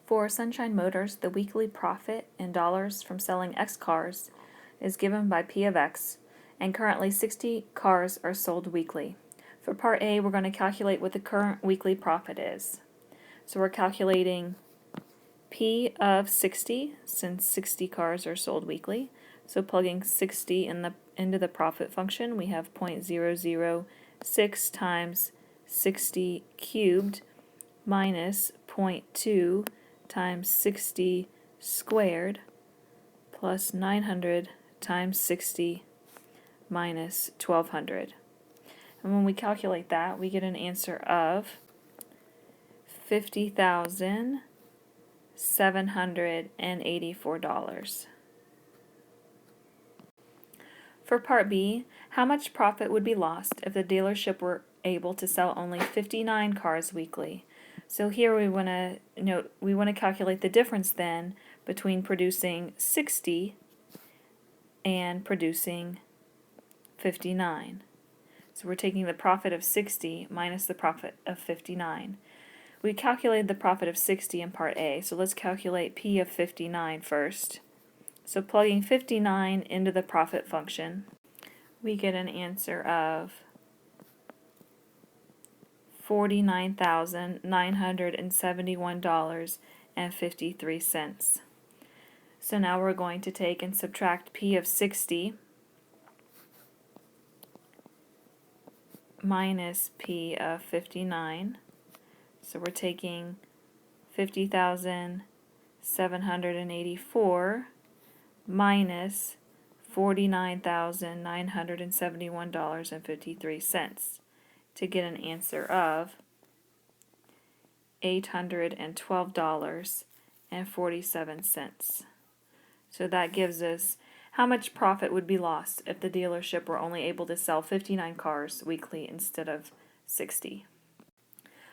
For Sunshine Motors, the weekly profit in dollars from selling X cars is given by P of X, and currently 60 cars are sold weekly. For Part A, we're going to calculate what the current weekly profit is. So we're calculating P of 60, since 60 cars are sold weekly. So plugging 60 into the profit function, we have 0.006 times 60 cubed minus 0.2 times 60 squared plus 900 times 60 minus 1200. And when we calculate that, we get an answer of $50,784. For Part B, how much profit would be lost if the dealership were able to sell only 59 cars weekly? So here we want to calculate the difference then between producing 60 and producing 59. So we're taking the profit of 60 minus the profit of 59. We calculated the profit of 60 in Part A, so let's calculate P of 59 first. So plugging 59 into the profit function, we get an answer of $49,971.53. So now we're going to take and subtract P of 60 minus P of 59. So we're taking 50,784 minus $49,971.53 to get an answer of $812.47. So that gives us how much profit would be lost if the dealership were only able to sell 59 cars weekly instead of 60.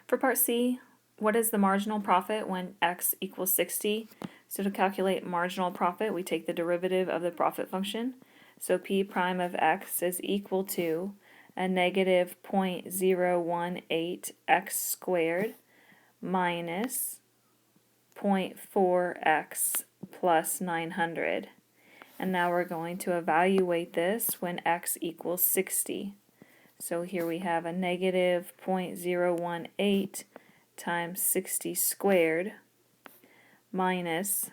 For Part C, what is the marginal profit when x equals 60? So to calculate marginal profit, we take the derivative of the profit function. So p prime of x is equal to a negative 0.018 x squared minus 0.4x plus 900. And now we're going to evaluate this when x equals 60. So here we have a negative 0.018 times 60 squared minus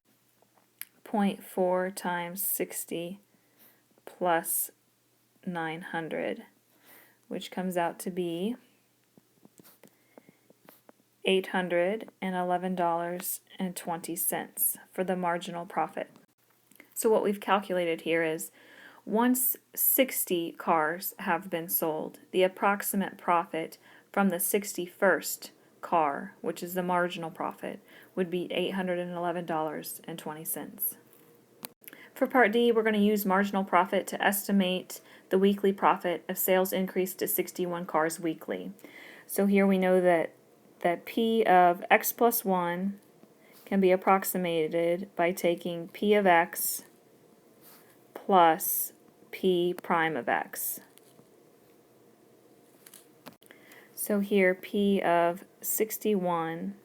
0.4 times 60 plus 900, which comes out to be $811.20 for the marginal profit. So what we've calculated here is once 60 cars have been sold, the approximate profit from the 61st car, which is the marginal profit, would be $811.20. For Part D, we're going to use marginal profit to estimate the weekly profit if sales increase to 61 cars weekly. So here we know that P of x plus 1 can be approximated by taking P of x plus P prime of x. So here P of 61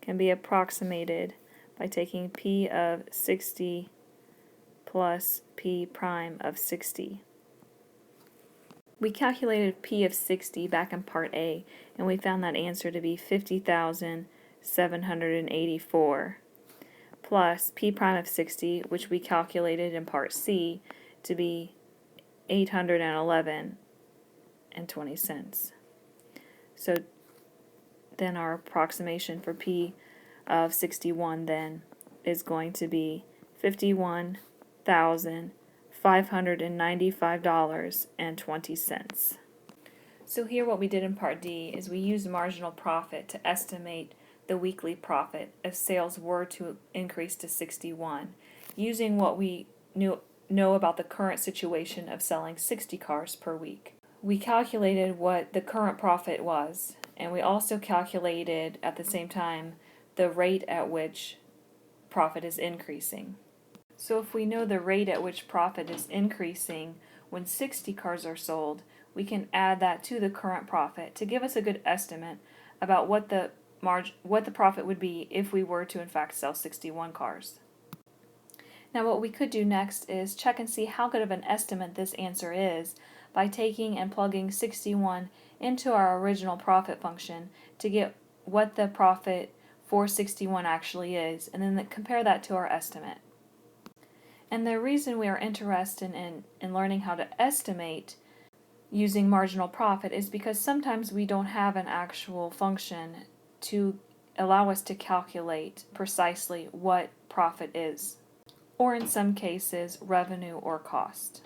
can be approximated by taking P of 60 plus P prime of 60. We calculated P of 60 back in Part A, and we found that answer to be 50,784 plus P prime of 60, which we calculated in Part C to be $811.20. So then our approximation for P of 61 then is going to be $51,595.20. So here what we did in Part D is we used marginal profit to estimate the weekly profit if sales were to increase to 61, using what we know about the current situation of selling 60 cars per week. We calculated what the current profit was, and we also calculated at the same time the rate at which profit is increasing. So if we know the rate at which profit is increasing when 60 cars are sold, we can add that to the current profit to give us a good estimate about what the what the profit would be if we were to in fact sell 61 cars. Now what we could do next is check and see how good of an estimate this answer is by taking and plugging 61 into our original profit function to get what the profit for 61 actually is, and then compare that to our estimate. And the reason we are interested in learning how to estimate using marginal profit is because sometimes we don't have an actual function to allow us to calculate precisely what profit is, or in some cases revenue or cost.